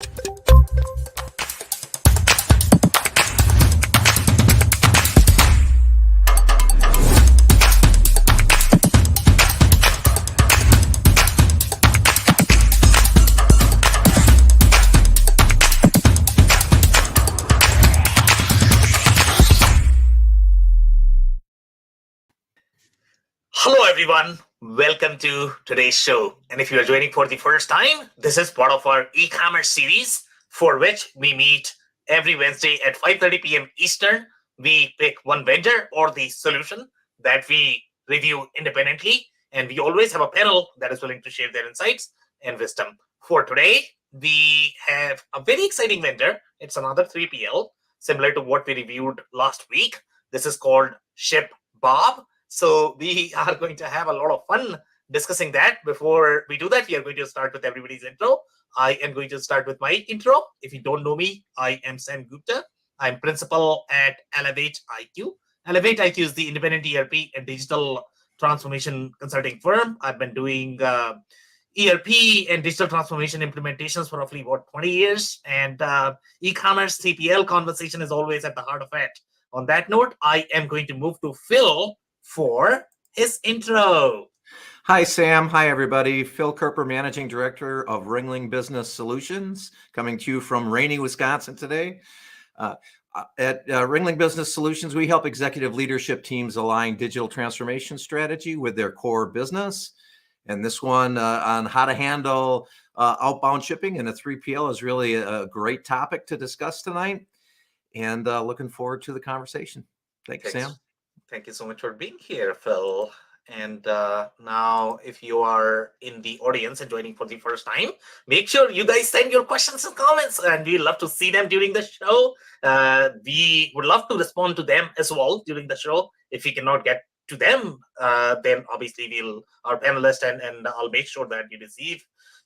Hello, everyone. Welcome to today's show. And if you are joining for the first time, this is part of our e-commerce series for which we meet every Wednesday at 5:30 p.m. Eastern. We pick one vendor or the solution that we review independently. And we always have a panel that is willing to share their insights and wisdom. For today, we have a very exciting vendor. It's another 3PL, similar to what we reviewed last week. This is called ShipBob. So we are going to have a lot of fun discussing that. Before we do that, we are going to start with everybody's intro. I am going to start with my intro. If you don't know me, I am Sam Gupta. I'm principal at Elevate IQ. Elevate IQ is the independent ERP and digital transformation consulting firm. I've been doing ERP and digital transformation implementations for roughly 20 years. And e-commerce 3PL conversation is always at the heart of it. On that note, I am going to move to Phil for his intro. Hi, Sam. Hi, everybody. Phil Kerper, Managing Director of Ringling Business Solutions, coming to you from rainy Wisconsin today. At Ringling Business Solutions, we help executive leadership teams align digital transformation strategy with their core business. And this one on how to handle outbound shipping in a 3PL is really a great topic to discuss tonight. And looking forward to the conversation. Thanks, Sam. Thank you so much for being here, Phil. And now, if you are in the audience and joining for the first time, make sure you guys send your questions and comments, and we love to see them during the show. We would love to respond to them as well during the show. If we cannot get to them, then obviously our panelists and I'll make sure that you receive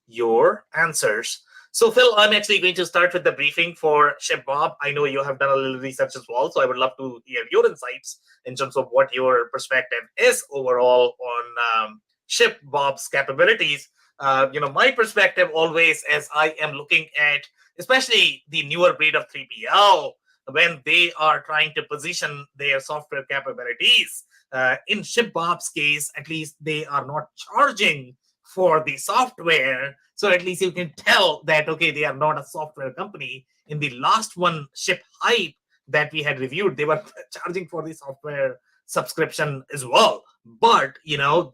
your answers. So, Phil, I'm actually going to start with the briefing for ShipBob. I know you have done a little research as well, so I would love to hear your insights in terms of what your perspective is overall on ShipBob's capabilities. My perspective always, as I am looking at, especially the newer breed of 3PL, when they are trying to position their software capabilities. In ShipBob's case, at least they are not charging for the software. So at least you can tell that, okay, they are not a software company. In the last one, ShipHype, that we had reviewed, they were charging for the software subscription as well. But,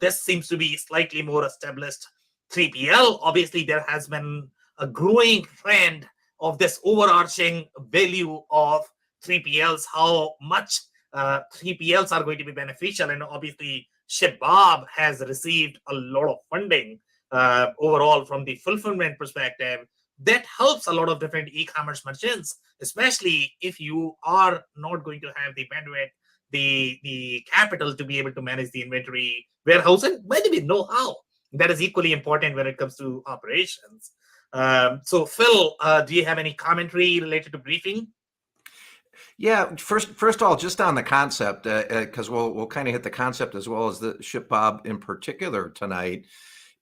this seems to be slightly more established 3PL. Obviously, there has been a growing trend of this overarching value of 3PLs, how much 3PLs are going to be beneficial. And obviously, ShipBob has received a lot of funding overall from the fulfillment perspective. That helps a lot of different e-commerce merchants, especially if you are not going to have the bandwidth, the capital to be able to manage the inventory, warehousing, by the way, know-how. That is equally important when it comes to operations. So, Phil, do you have any commentary related to briefing? Yeah, first of all, just on the concept, because we'll kind of hit the concept as well as the ShipBob in particular tonight.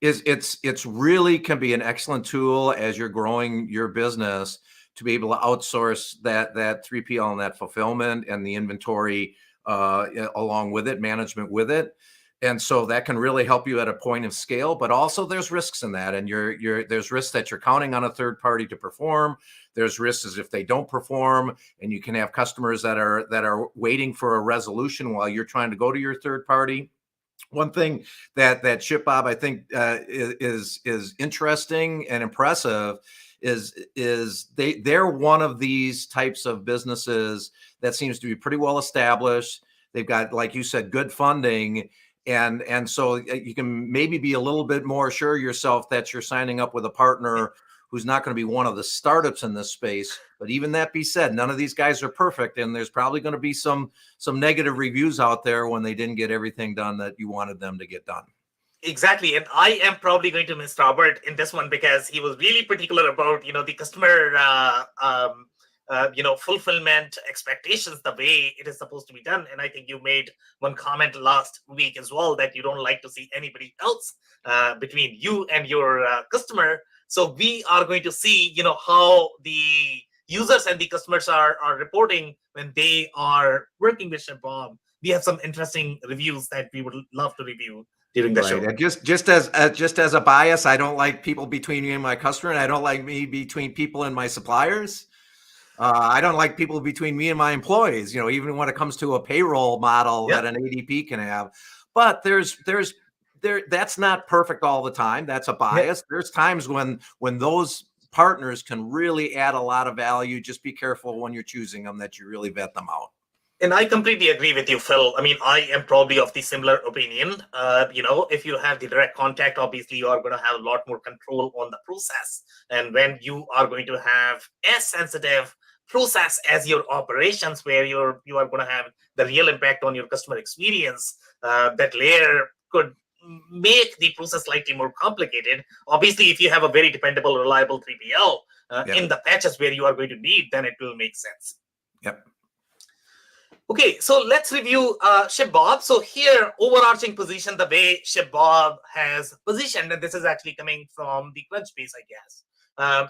It's really can be an excellent tool as you're growing your business to be able to outsource that 3PL and that fulfillment and the inventory along with it, management with it. And so that can really help you at a point of scale, but also there's risks in that. And there's risks that you're counting on a third party to perform. There's risks as if they don't perform, and you can have customers that are waiting for a resolution while you're trying to go to your third party. One thing that ShipBob I think is interesting and impressive is they're one of these types of businesses that seems to be pretty well established. They've got, like you said, good funding. And so you can maybe be a little bit more sure yourself that you're signing up with a partner who's not going to be one of the startups in this space. But even that be said, none of these guys are perfect. And there's probably going to be some negative reviews out there when they didn't get everything done that you wanted them to get done. Exactly. And I am probably going to miss Robert in this one because he was really particular about, the customer, fulfillment expectations, the way it is supposed to be done. And I think you made one comment last week as well that you don't like to see anybody else between you and your customer. So we are going to see, how the users and the customers are reporting when they are working with ShipBob. We have some interesting reviews that we would love to review during the Right. show. And just as a bias, I don't like people between me and my customer, and I don't like me between people and my suppliers. I don't like people between me and my employees, even when it comes to a payroll model Yeah. that an ADP can have. But that's not perfect all the time. That's a bias. There's times when those partners can really add a lot of value. Just be careful when you're choosing them that you really vet them out. And I completely agree with you, Phil. I mean, I am probably of the similar opinion. If you have the direct contact, obviously you are going to have a lot more control on the process. And when you are going to have as sensitive process as your operations, where you are going to have the real impact on your customer experience, that layer could make the process slightly more complicated. Obviously, if you have a very dependable, reliable 3PL in the patches where you are going to need, then it will make sense. Yep. Okay, so let's review ShipBob. So here, overarching position, the way ShipBob has positioned, and this is actually coming from the Crunchbase, I guess.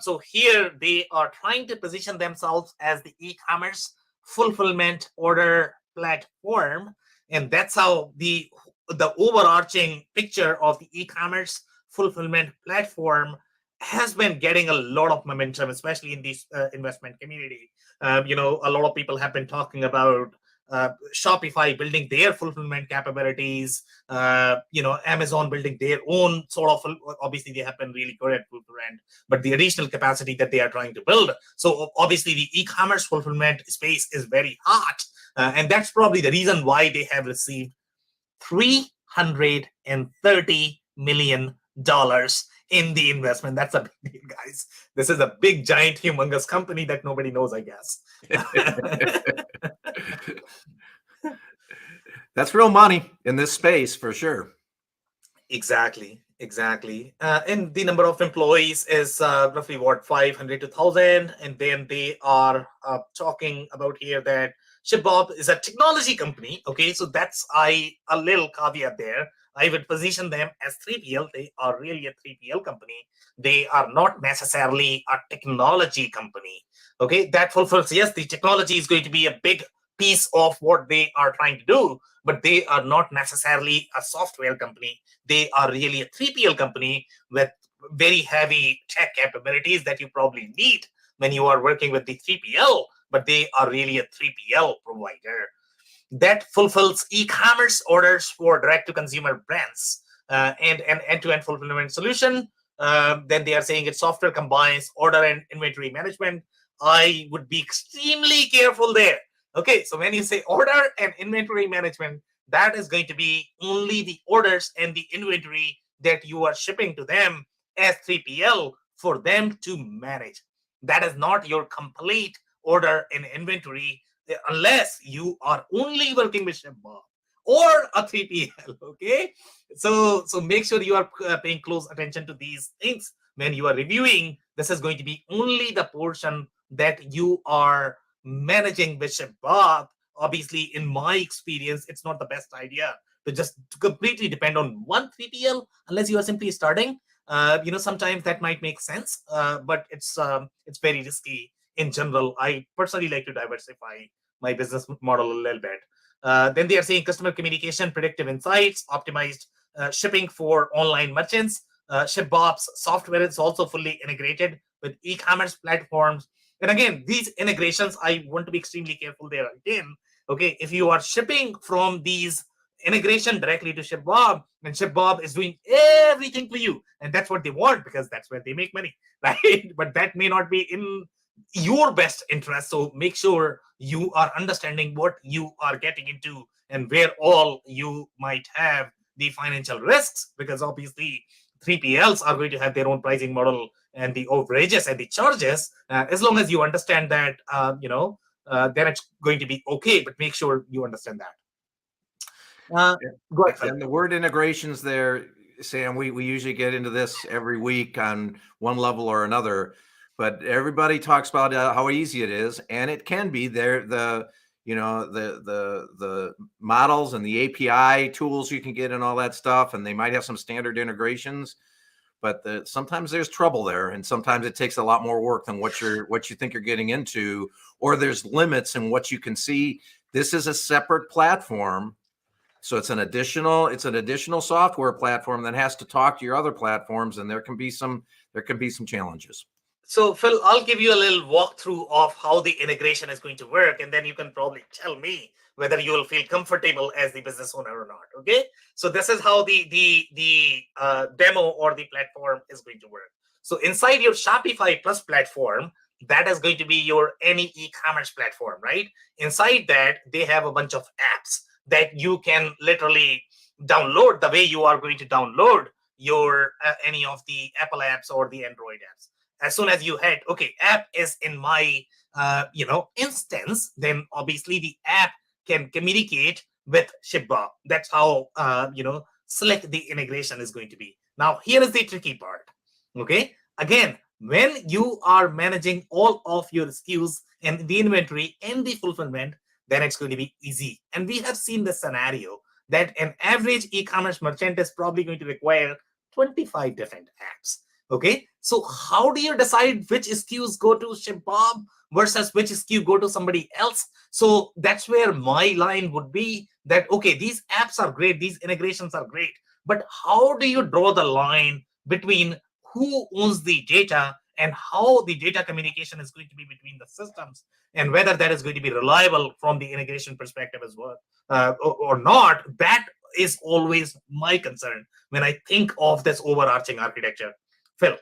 So here, they are trying to position themselves as the e-commerce fulfillment order platform, and that's how the overarching picture of the e-commerce fulfillment platform has been getting a lot of momentum, especially in this investment community. A lot of people have been talking about Shopify building their fulfillment capabilities, Amazon building their own sort of, obviously they have been really good at fulfillment, but the additional capacity that they are trying to build. So obviously the e-commerce fulfillment space is very hot. And that's probably the reason why they have received $330 million in the investment. That's a big deal, guys. This is a big, giant, humongous company that nobody knows, I guess. That's real money in this space for sure. Exactly. And the number of employees is roughly 500 to 1,000. And then they are talking about here that ShipBob is a technology company. Okay, so that's a little caveat there. I would position them as 3PL. They are really a 3PL company. They are not necessarily a technology company. Okay, that fulfills, yes, the technology is going to be a big piece of what they are trying to do, but they are not necessarily a software company. They are really a 3PL company with very heavy tech capabilities that you probably need when you are working with the 3PL, but they are really a 3PL provider that fulfills e-commerce orders for direct-to-consumer brands and an end-to-end fulfillment solution. Then they are saying it software combines order and inventory management. I would be extremely careful there. Okay, so when you say order and inventory management, that is going to be only the orders and the inventory that you are shipping to them as 3PL for them to manage. That is not your complete order and inventory unless you are only working with ShipBob or a 3PL. Okay, so make sure you are paying close attention to these things when you are reviewing. This is going to be only the portion that you are managing with ShipBob. Obviously, in my experience, it's not the best idea to just completely depend on one 3PL unless you are simply starting. Sometimes that might make sense, but it's very risky in general. I personally like to diversify my business model a little bit. Then they are saying customer communication, predictive insights, optimized shipping for online merchants. ShipBob's software is also fully integrated with e-commerce platforms. And again, these integrations, I want to be extremely careful there again. Okay, if you are shipping from these integration directly to ShipBob, and ShipBob is doing everything for you, and that's what they want because that's where they make money, right? But that may not be in your best interest. So make sure you are understanding what you are getting into and where all you might have the financial risks, because obviously 3PLs are going to have their own pricing model and the overages and the charges. As long as you understand that, then it's going to be okay. But make sure you understand that. Go ahead, Phil. And the word integrations there, Sam, we usually get into this every week on one level or another, but everybody talks about how easy it is, and it can be. The models and the API tools you can get and all that stuff, and they might have some standard integrations, but sometimes there's trouble there, and sometimes it takes a lot more work than what you think you're getting into, or there's limits in what you can see. This is a separate platform, so it's an additional software platform that has to talk to your other platforms, and there can be some challenges. So Phil, I'll give you a little walkthrough of how the integration is going to work, and then you can probably tell me whether you will feel comfortable as the business owner or not. Okay. So this is how the demo or the platform is going to work. So inside your Shopify Plus platform, that is going to be your any e-commerce platform, right? Inside that, they have a bunch of apps that you can literally download the way you are going to download your any of the Apple apps or the Android apps. As soon as you hit, okay, app is in my instance, then obviously the app can communicate with ShipBob. That's how slick the integration is going to be. Now, here is the tricky part. Okay, again, when you are managing all of your SKUs and the inventory and the fulfillment, then it's going to be easy. And we have seen the scenario that an average e-commerce merchant is probably going to require 25 different apps. Okay, so how do you decide which SKUs go to ShipBob versus which SKU go to somebody else? So that's where my line would be that, okay, these apps are great, these integrations are great, but how do you draw the line between who owns the data and how the data communication is going to be between the systems, and whether that is going to be reliable from the integration perspective as well or not? That is always my concern when I think of this overarching architecture. Phil.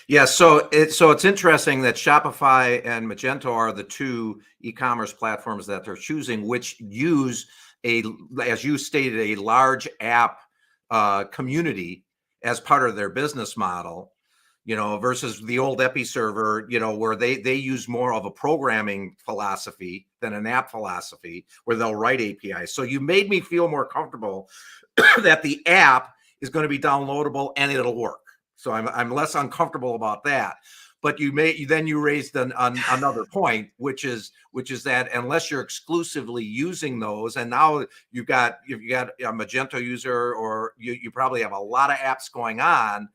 Yeah, so it's interesting that Shopify and Magento are the two e-commerce platforms that they're choosing, which use as you stated, a large app community as part of their business model, versus the old Episerver, where they use more of a programming philosophy than an app philosophy, where they'll write APIs. So you made me feel more comfortable that the app is going to be downloadable and it'll work. So I'm less uncomfortable about that. But you raised another point, which is that unless you're exclusively using those, and now if you've got a Magento user, or you probably have a lot of apps going on,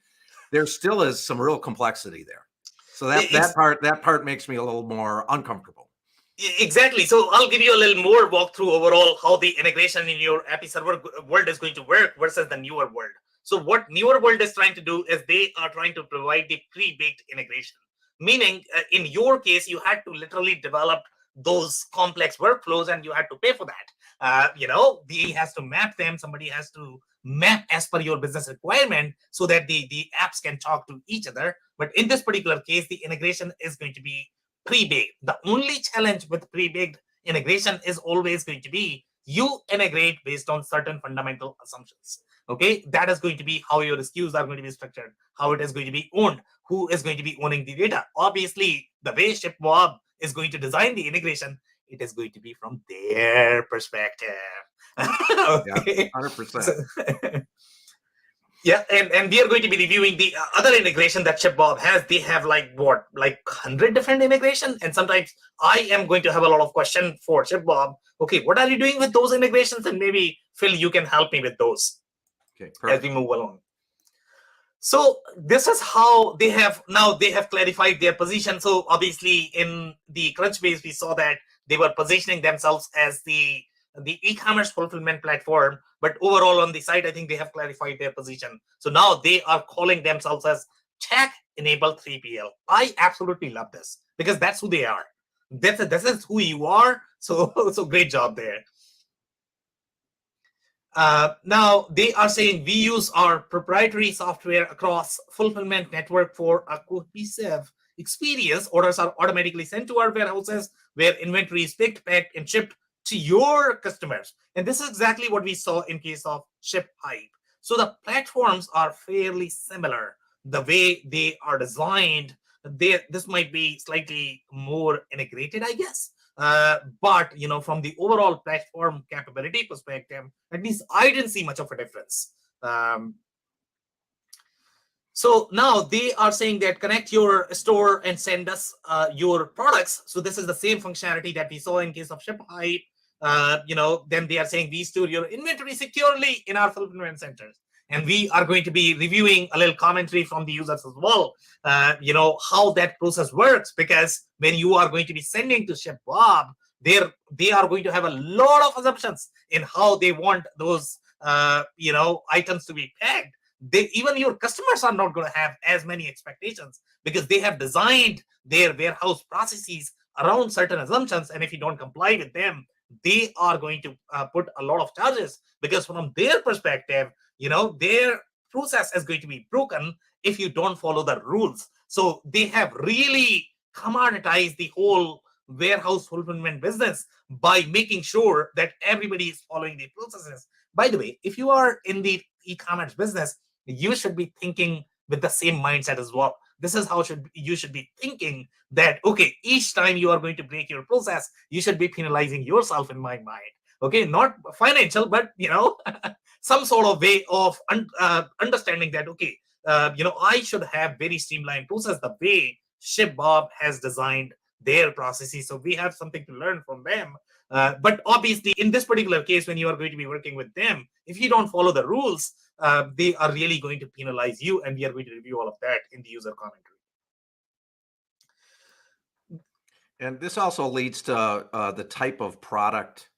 there still is some real complexity there. So that part makes me a little more uncomfortable. Exactly. So I'll give you a little more walkthrough overall how the integration in your Episerver world is going to work versus the newer world. So what newer world is trying to do is they are trying to provide the pre-baked integration, meaning in your case, you had to literally develop those complex workflows and you had to pay for that. He has to map them. Somebody has to map as per your business requirement so that the apps can talk to each other. But in this particular case, the integration is going to be pre-baked. The only challenge with pre-baked integration is always going to be you integrate based on certain fundamental assumptions. Okay, that is going to be how your SKUs are going to be structured, how it is going to be owned, who is going to be owning the data. Obviously, the way ShipBob is going to design the integration, it is going to be from their perspective. Okay. Yeah, 100%. So, yeah, and we are going to be reviewing the other integration that ShipBob has. They have like 100 different integration, and sometimes I am going to have a lot of questions for ShipBob. Okay, what are you doing with those integrations? And maybe Phil, you can help me with those. Okay, perfect. As we move along. So this is how they have clarified their position. So obviously in the Crunchbase, we saw that they were positioning themselves as the e-commerce fulfillment platform, but overall on the site, I think they have clarified their position. So now they are calling themselves as tech-enabled 3PL. I absolutely love this because that's who they are. This is who you are. So great job there. Now they are saying we use our proprietary software across fulfillment network for a cohesive experience. Orders are automatically sent to our warehouses where inventory is picked, packed, and shipped to your customers. And this is exactly what we saw in case of ShipHype. So the platforms are fairly similar. The way they are designed, this might be slightly more integrated, I guess. But from the overall platform capability perspective, at least I didn't see much of a difference. So now they are saying that connect your store and send us your products. So this is the same functionality that we saw in case of ShipHype. Then they are saying we store your inventory securely in our fulfillment centers. and we are going to be reviewing a little commentary from the users as well. How that process works, because when you are going to be sending to ShipBob, they are going to have a lot of assumptions in how they want those items to be pegged. Even your customers are not going to have as many expectations, because they have designed their warehouse processes around certain assumptions, and if you don't comply with them, they are going to put a lot of charges, because from their perspective, their process is going to be broken if you don't follow the rules. So they have really commoditized the whole warehouse fulfillment business by making sure that everybody is following the processes. By the way, if you are in the e-commerce business, you should be thinking with the same mindset as well. This is how you should be thinking, that okay, each time you are going to break your process, you should be penalizing yourself, in my mind. Okay, not financial, but some sort of way of understanding that, okay, I should have very streamlined process the way ShipBob has designed their processes. So we have something to learn from them. But obviously, in this particular case, when you are going to be working with them, if you don't follow the rules, they are really going to penalize you, and we are going to review all of that in the user commentary. And this also leads to the type of product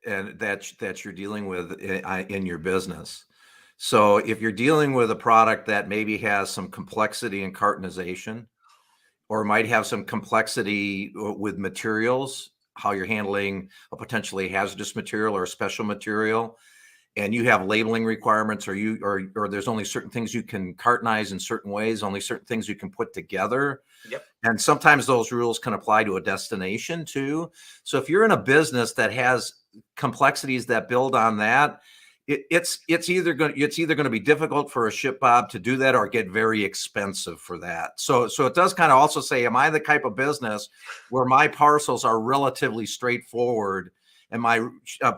and that you're dealing with in your business. So if you're dealing with a product that maybe has some complexity in cartonization, or might have some complexity with materials, how you're handling a potentially hazardous material or a special material, and you have labeling requirements, or there's only certain things you can cartonize in certain ways, only certain things you can put together. Yep. And sometimes those rules can apply to a destination too. So if you're in a business that has complexities that build on that, it's either going to be difficult for a ShipBob to do that, or get very expensive for that. So it does kind of also say, am I the type of business where my parcels are relatively straightforward and my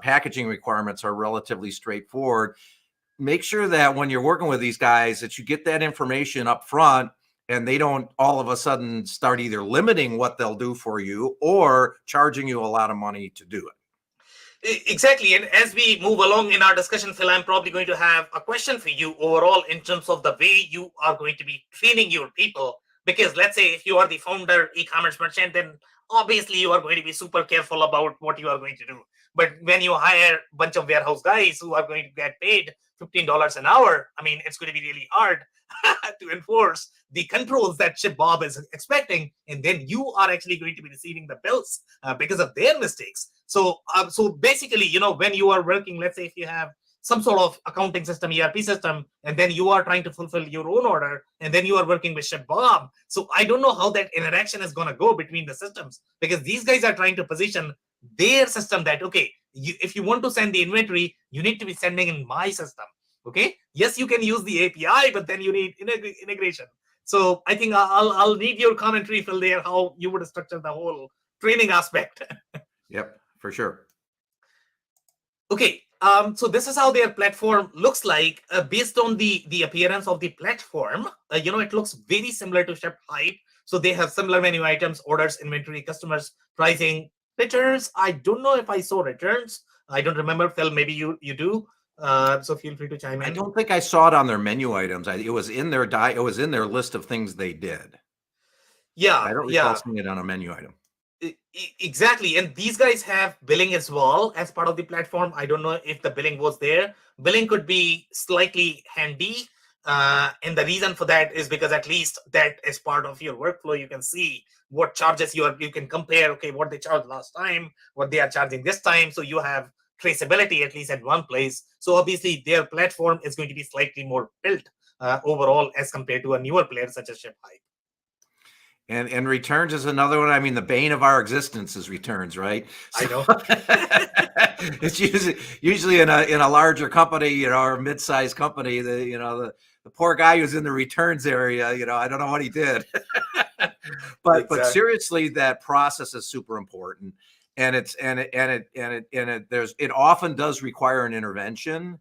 packaging requirements are relatively straightforward? Make sure that when you're working with these guys, that you get that information up front, and they don't all of a sudden start either limiting what they'll do for you or charging you a lot of money to do it. Exactly. And as we move along in our discussion, Phil, I'm probably going to have a question for you overall in terms of the way you are going to be training your people. Because let's say if you are the founder e-commerce merchant, then obviously you are going to be super careful about what you are going to do. But when you hire a bunch of warehouse guys who are going to get paid $15 an hour, I mean, it's going to be really hard to enforce the controls that ShipBob is expecting, and then you are actually going to be receiving the bills because of their mistakes. So basically, when you are working, let's say if you have some sort of accounting system, ERP system, and then you are trying to fulfill your own order, and then you are working with ShipBob. So I don't know how that interaction is going to go between the systems, because these guys are trying to position their system that, okay, if you want to send the inventory, you need to be sending in my system. Okay, yes, you can use the API, but then you need integration. So I think I'll need your commentary, Phil, there, how you would structure the whole training aspect. Yep, for sure. Okay, so this is how their platform looks like based on the appearance of the platform. It looks very similar to ShipHype. So they have similar menu items, orders, inventory, customers, pricing, returns. I don't know if I saw returns. I don't remember, Phil. Maybe you do. So feel free to chime in. I don't think I saw it on their menu items. It was in their it was in their list of things they did. Yeah, I don't recall seeing it on a menu item. Exactly. And these guys have billing as well as part of the platform. I don't know if the billing was there. Billing could be slightly handy. And the reason for that is because at least that is part of your workflow. You can see what charges you can compare, okay, what they charged last time, what they are charging this time. So you have traceability at least at one place. So obviously their platform is going to be slightly more built overall as compared to a newer player such as ShipHype. And returns is another one. I mean, the bane of our existence is returns, right? So, I know. It's usually in a larger company, or a mid-sized company. The poor guy who's in the returns area, I don't know what he did. But seriously, that process is super important, and it often does require an intervention,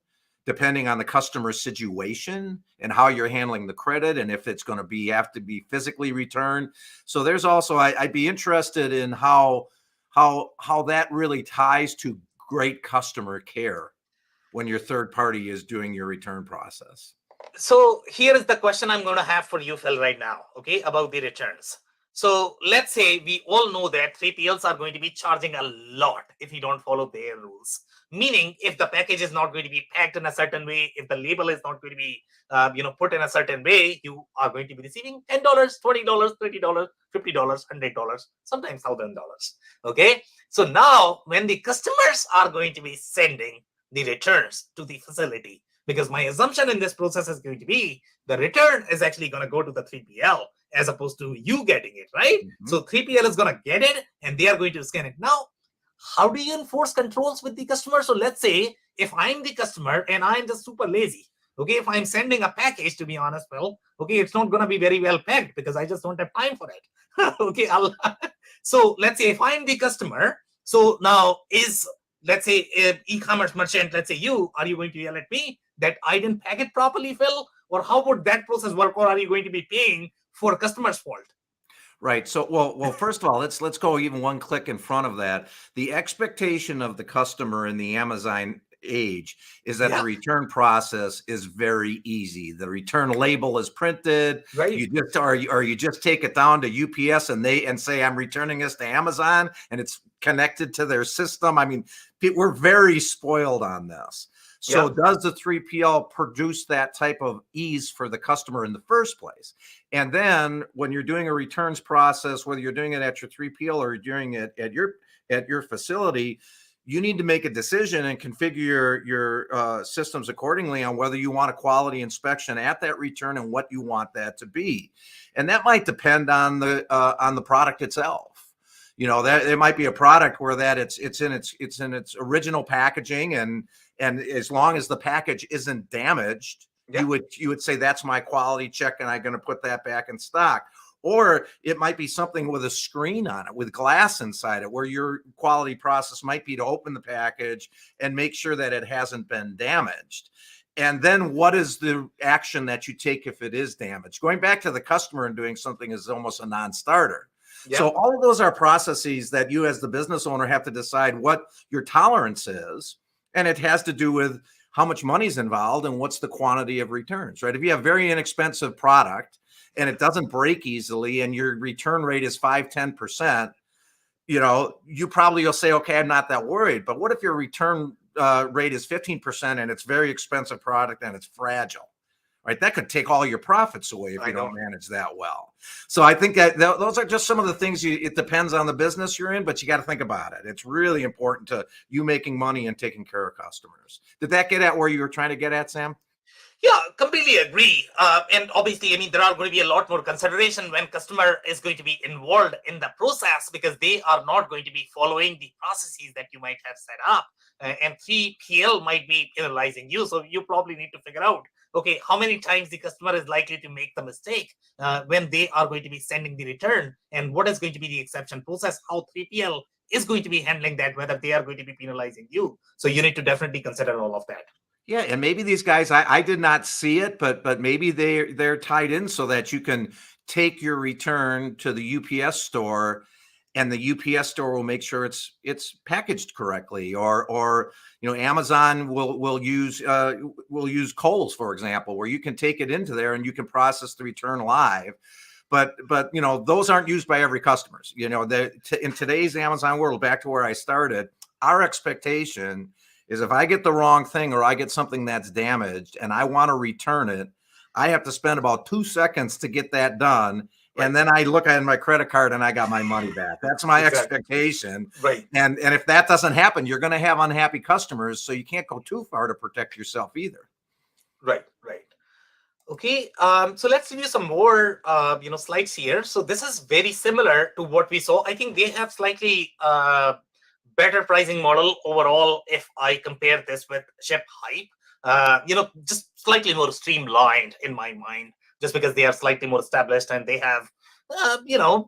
depending on the customer's situation and how you're handling the credit, and if it's going to have to be physically returned. So there's also, I'd be interested in how that really ties to great customer care. when your third party is doing your return process? So here is the question I'm going to have for you, Phil, right now, okay, about the returns. So let's say we all know that 3PLs are going to be charging a lot if you don't follow their rules. Meaning, if the package is not going to be packed in a certain way, if the label is not going to be, put in a certain way, you are going to be receiving $10, $20, $30, $50, $100, sometimes $1,000. Okay. So now, when the customers are going to be sending the returns to the facility, because my assumption in this process is going to be the return is actually going to go to the 3PL as opposed to you getting it, right? Mm-hmm. So 3PL is going to get it and they are going to scan it. Now, how do you enforce controls with the customer? So let's say if I'm the customer and I'm just super lazy, okay, if I'm sending a package, to be honest, Phil, okay, it's not going to be very well packed because I just don't have time for it. Okay, so let's say if I'm the customer, so now let's say e-commerce merchant, let's say are you going to yell at me that I didn't pack it properly, Phil? Or how would that process work? Or are you going to be paying for customer's fault? Right. So, well, first of all, let's go even one click in front of that. The expectation of the customer in the Amazon age is that the return process is very easy. The return label is printed. Right. You just you just take it down to UPS and say, I'm returning this to Amazon, and it's connected to their system. I mean, we're very spoiled on this. So does the 3PL produce that type of ease for the customer in the first place? And then when you're doing a returns process, whether you're doing it at your 3PL or you're doing it at your facility, you need to make a decision and configure your systems accordingly on whether you want a quality inspection at that return and what you want that to be. And that might depend on the product itself. You know, that it might be a product where that it's in its original packaging, and as long as the package isn't damaged, you would say that's my quality check and I'm going to put that back in stock. Or it might be something with a screen on it with glass inside it, where your quality process might be to open the package and make sure that it hasn't been damaged. And then what is the action that you take if it is damaged? Going back to the customer and doing something is almost a non-starter. Yep. So all of those are processes that you as the business owner have to decide what your tolerance is. And it has to do with how much money is involved and what's the quantity of returns, right? If you have very inexpensive product and it doesn't break easily and your return rate is 5-10%, you probably will say, okay, I'm not that worried. But what if your return rate is 15% and it's very expensive product and it's fragile? Right, that could take all your profits away if you don't manage that well. So I think that those are just some of the things. It depends on the business you're in, but you got to think about it. It's really important to you making money and taking care of customers. Did that get at where you were trying to get at, Sam? Yeah, completely agree. And obviously, I mean, there are going to be a lot more consideration when customer is going to be involved in the process because they are not going to be following the processes that you might have set up. And 3PL might be penalizing you. So you probably need to figure out, okay, how many times the customer is likely to make the mistake when they are going to be sending the return, and what is going to be the exception process, how 3PL is going to be handling that, whether they are going to be penalizing you. So you need to definitely consider all of that. Yeah, and maybe these guys, I did not see it, but maybe they're tied in so that you can take your return to the UPS store, and the UPS store will make sure it's packaged correctly, or Amazon will use Kohl's, for example, where you can take it into there and you can process the return live. But those aren't used by every customer. In today's Amazon world, back to where I started, our expectation is if I get the wrong thing or I get something that's damaged and I want to return it, I have to spend about 2 seconds to get that done. Right. And then I look at my credit card and I got my money back. That's my expectation. Right. And if that doesn't happen, you're going to have unhappy customers. So you can't go too far to protect yourself either. Right. Okay. So let's review some more, slides here. So this is very similar to what we saw. I think they have slightly better pricing model overall if I compare this with ShipHype. Just slightly more streamlined in my mind, just because they are slightly more established and they have,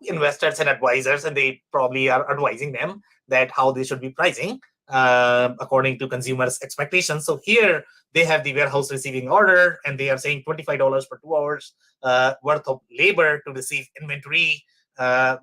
investors and advisors, and they probably are advising them that how they should be pricing according to consumers' expectations. So here they have the warehouse receiving order, and they are saying $25 for 2 hours worth of labor to receive inventory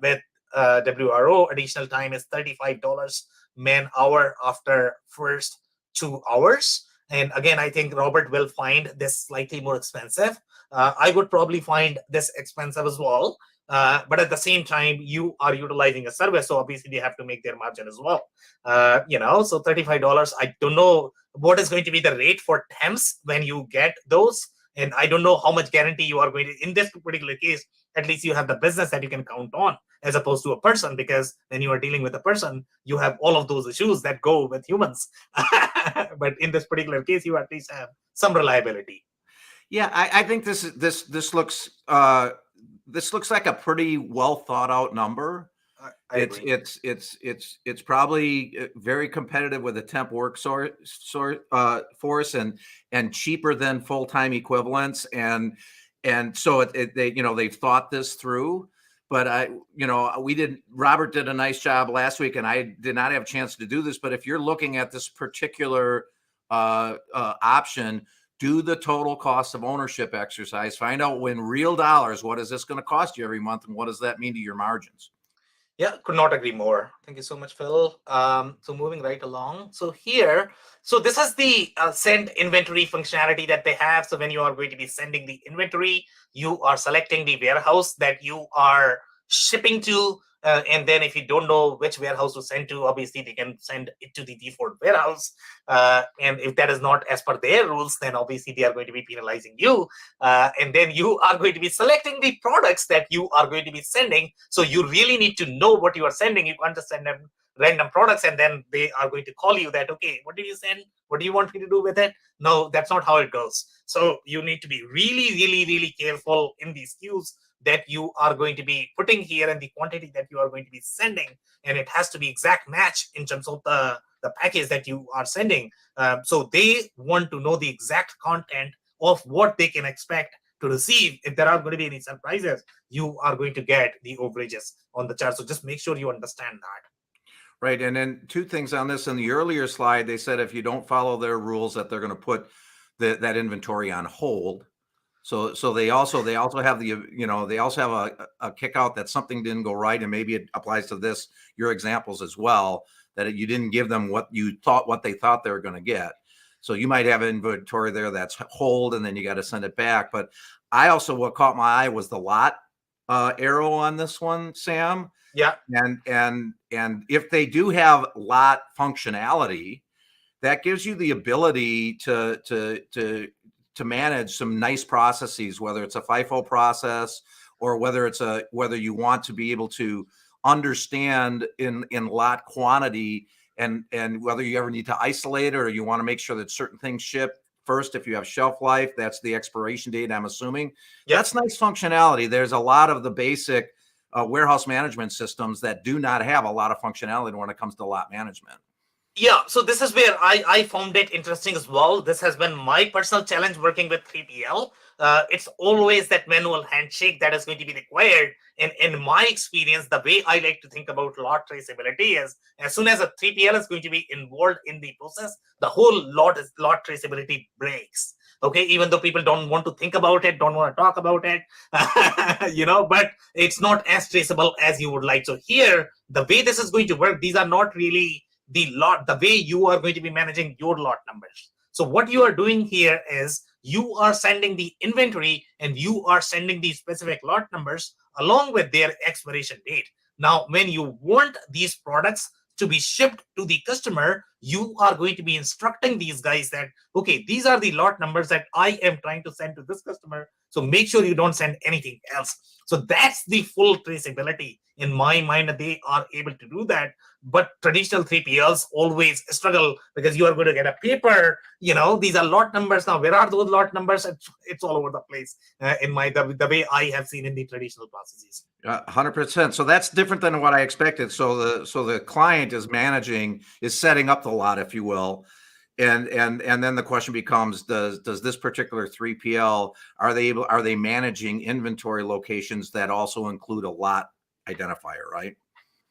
with WRO. Additional time is $35 man hour after first 2 hours. And again, I think Robert will find this slightly more expensive. I would probably find this expensive as well. But at the same time, you are utilizing a service, so obviously they have to make their margin as well. So $35. I don't know what is going to be the rate for temps when you get those, and I don't know how much guarantee you are going to. In this particular case, at least you have the business that you can count on, as opposed to a person, because when you are dealing with a person, you have all of those issues that go with humans. But in this particular case, you at least have some reliability. Yeah, I think this looks like a pretty well thought out number. I agree. It's probably very competitive with a temp force and cheaper than full-time equivalents, and so they've thought this through. But Robert did a nice job last week, and I did not have a chance to do this. But if you're looking at this particular option, do the total cost of ownership exercise. Find out in real dollars, what is this going to cost you every month, and what does that mean to your margins? Yeah, could not agree more. Thank you so much, Phil. So moving right along. So this is the send inventory functionality that they have. So when you are going to be sending the inventory, you are selecting the warehouse that you are shipping to. And then if you don't know which warehouse to send to, obviously they can send it to the default warehouse. And if that is not as per their rules, then obviously they are going to be penalizing you. And then you are going to be selecting the products that you are going to be sending. So you really need to know what you are sending. You can't just send them random products and then they are going to call you that, okay, what did you send? What do you want me to do with it? No, that's not how it goes. So you need to be really, really, really careful in these SKUs that you are going to be putting here and the quantity that you are going to be sending. And it has to be exact match in terms of the package that you are sending. So they want to know the exact content of what they can expect to receive. If there are going to be any surprises, you are going to get the overages on the chart. So just make sure you understand that. Right. And then two things on this. In the earlier slide, they said if you don't follow their rules, that they're going to put that inventory on hold. So they also have they also have a kick out that something didn't go right, and maybe it applies to your examples as well, that you didn't give them what they thought they were going to get. So you might have inventory there that's hold, and then you got to send it back. But what caught my eye was the lot arrow on this one, Sam. Yeah. And if they do have lot functionality, that gives you the ability to manage some nice processes, whether it's a FIFO process or whether you want to be able to understand in lot quantity and whether you ever need to isolate it, or you want to make sure that certain things ship first. If you have shelf life, that's the expiration date, I'm assuming. Yep. That's nice functionality. There's a lot of the basic warehouse management systems that do not have a lot of functionality when it comes to lot management. Yeah, so this is where I found it interesting as well. This has been my personal challenge working with 3PL. It's always that manual handshake that is going to be required. And in my experience, the way I like to think about lot traceability is, as soon as a 3PL is going to be involved in the process, the whole lot traceability breaks. Okay, even though people don't want to think about it, don't want to talk about it, but it's not as traceable as you would like. So here, the way this is going to work, these are not really the way you are going to be managing your lot numbers. So what you are doing here is you are sending the inventory and you are sending the specific lot numbers along with their expiration date. Now, when you want these products to be shipped to the customer, you are going to be instructing these guys that, okay, these are the lot numbers that I am trying to send to this customer. So make sure you don't send anything else. So that's the full traceability. In my mind, they are able to do that. But traditional 3PLs always struggle because you are going to get a paper. These are lot numbers. Now, where are those lot numbers? It's all over the place in the way I have seen in the traditional processes. 100%. So that's different than what I expected. So the client is setting up the lot, if you will. And then the question becomes, does this particular 3PL, are they managing inventory locations that also include a lot identifier, right?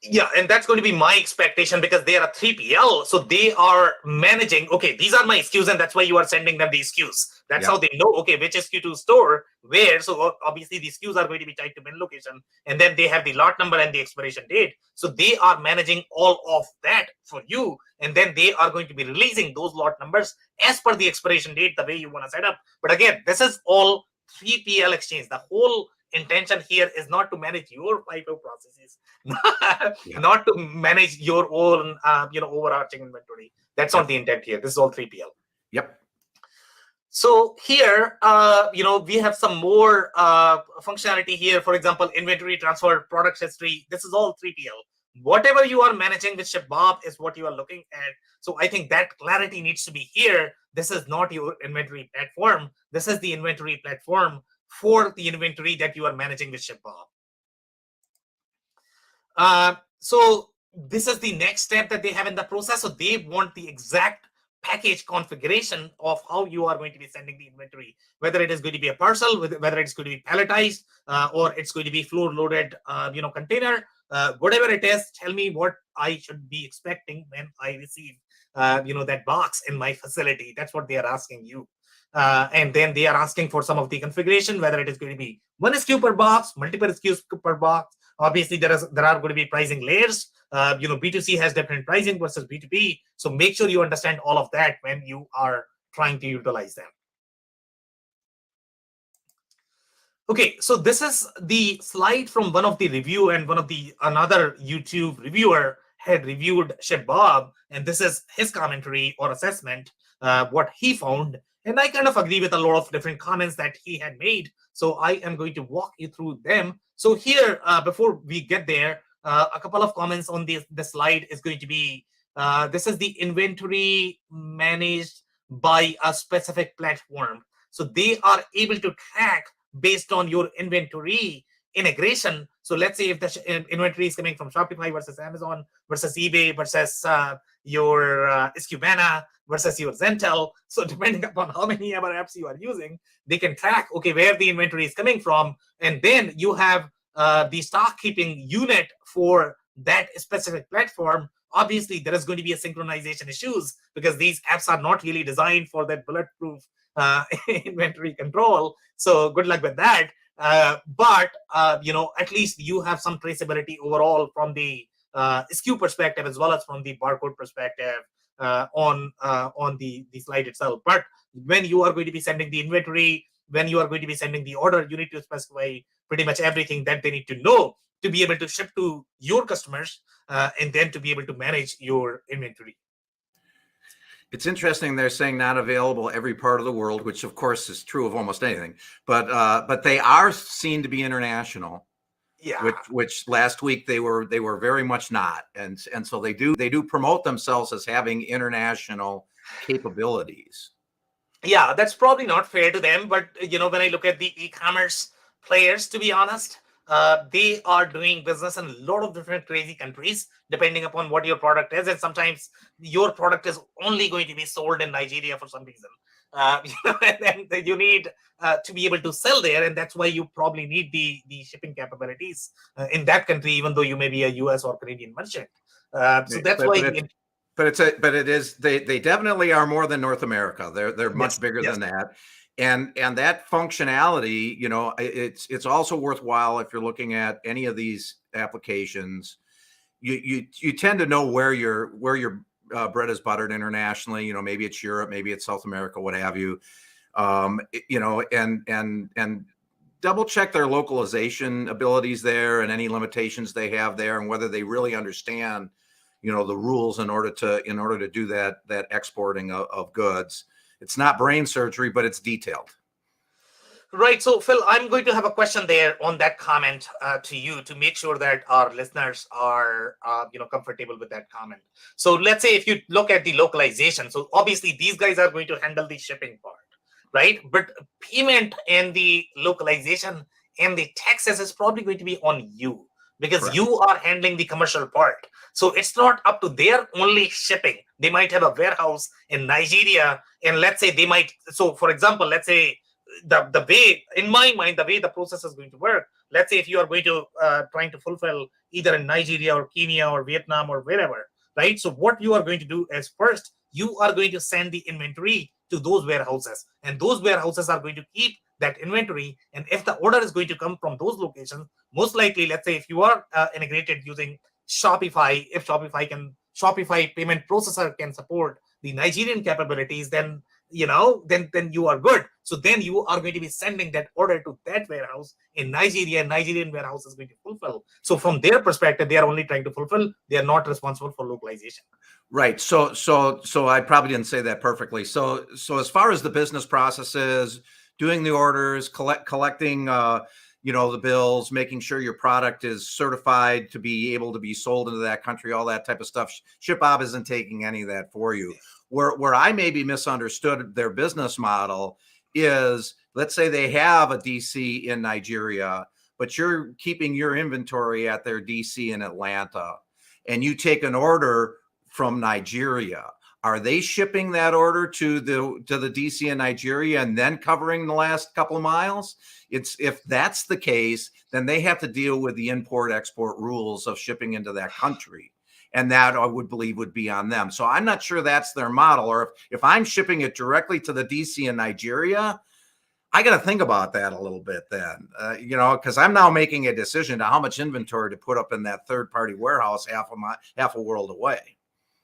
Yeah, and that's going to be my expectation because they are a 3PL. So they are managing, okay, these are my SKUs, and that's why you are sending them the SKUs. That's how they know, okay, which SKU to store where. So obviously the SKUs are going to be tied to bin location, and then they have the lot number and the expiration date. So they are managing all of that for you, and then they are going to be releasing those lot numbers as per the expiration date, the way you want to set up. But again, this is all 3PL exchange. The whole intention here is not to manage your FIFO processes, not to manage your own overarching inventory. That's not the intent here. This is all 3PL. Yep. So here, we have some more functionality here. For example, inventory transfer, product history. This is all 3PL. Whatever you are managing with ShipBob is what you are looking at. So I think that clarity needs to be here. This is not your inventory platform. This is the inventory platform for the inventory that you are managing with ShipBob. So this is the next step that they have in the process. So they want the exact package configuration of how you are going to be sending the inventory, whether it is going to be a parcel, whether it's going to be palletized, or it's going to be floor loaded, container, whatever it is. Tell me what I should be expecting when I receive, that box in my facility. That's what they are asking you. And then they are asking for some of the configuration, whether it is going to be one SKU per box, multiple SKUs per box. Obviously, there are going to be pricing layers. B2C has different pricing versus B2B. So make sure you understand all of that when you are trying to utilize them. Okay, so this is the slide from one of the review, and another YouTube reviewer had reviewed ShipBob, and this is his commentary or assessment, what he found. And I kind of agree with a lot of different comments that he had made. So I am going to walk you through them. So here, before we get there, a couple of comments on the slide is going to be, this is the inventory managed by a specific platform. So they are able to track based on your inventory integration. So let's say if the inventory is coming from Shopify versus Amazon versus eBay versus your Skubana versus your Zentel. So depending upon how many other apps you are using, they can track, okay, where the inventory is coming from. And then you have the stock keeping unit for that specific platform. Obviously, there is going to be a synchronization issues because these apps are not really designed for that bulletproof inventory control. So good luck with that. But at least you have some traceability overall from the SKU perspective as well as from the barcode perspective on the slide itself. But when you are going to be sending the inventory, when you are going to be sending the order, you need to specify pretty much everything that they need to know to be able to ship to your customers and then to be able to manage your inventory. It's interesting they're saying not available every part of the world, which of course is true of almost anything. But they are seen to be international. Yeah. Which last week they were very much not, and so they do promote themselves as having international capabilities. Yeah, that's probably not fair to them. But when I look at the e-commerce players, to be honest, they are doing business in a lot of different crazy countries, depending upon what your product is. And sometimes your product is only going to be sold in Nigeria for some reason. And then you need to be able to sell there, and that's why you probably need the shipping capabilities in that country, even though you may be a US or Canadian merchant. So that's why. But they definitely are more than North America. They're much bigger than that. And that functionality, it's also worthwhile if you're looking at any of these applications. You tend to know where your bread is buttered internationally. Maybe it's Europe, maybe it's South America, what have you. And double check their localization abilities there and any limitations they have there, and whether they really understand the rules in order to do that exporting of goods. It's not brain surgery, but it's detailed. Right. So, Phil, I'm going to have a question there on that comment to you to make sure that our listeners are, comfortable with that comment. So let's say if you look at the localization, so obviously these guys are going to handle the shipping part, right? But payment and the localization and the taxes is probably going to be on you, because Correct. You are handling the commercial part. So it's not up to their only shipping. They might have a warehouse in Nigeria, and let's say they might. So, for example, let's say the way, in my mind, the way the process is going to work, let's say if you are going to trying to fulfill either in Nigeria or Kenya or Vietnam or wherever, right? So what you are going to do is first, you are going to send the inventory to those warehouses, and those warehouses are going to keep that inventory. And if the order is going to come from those locations, most likely, let's say if you are integrated using Shopify, if Shopify payment processor can support the Nigerian capabilities, then then you are good. So then you are going to be sending that order to that warehouse in Nigeria. Nigerian warehouse is going to fulfill. So from their perspective, they are only trying to fulfill. They are not responsible for localization. Right. So I probably didn't say that perfectly. So as far as the business processes, doing the orders, collecting, the bills, making sure your product is certified to be able to be sold into that country, all that type of stuff. ShipBob isn't taking any of that for you. Where I maybe misunderstood their business model is, let's say they have a DC in Nigeria, but you're keeping your inventory at their DC in Atlanta, and you take an order from Nigeria. Are they shipping that order to the DC in Nigeria and then covering the last couple of miles? If that's the case, then they have to deal with the import-export rules of shipping into that country. And that I would believe would be on them. So I'm not sure that's their model. Or if I'm shipping it directly to the DC in Nigeria, I got to think about that a little bit then, because I'm now making a decision to how much inventory to put up in that third-party warehouse half a world away.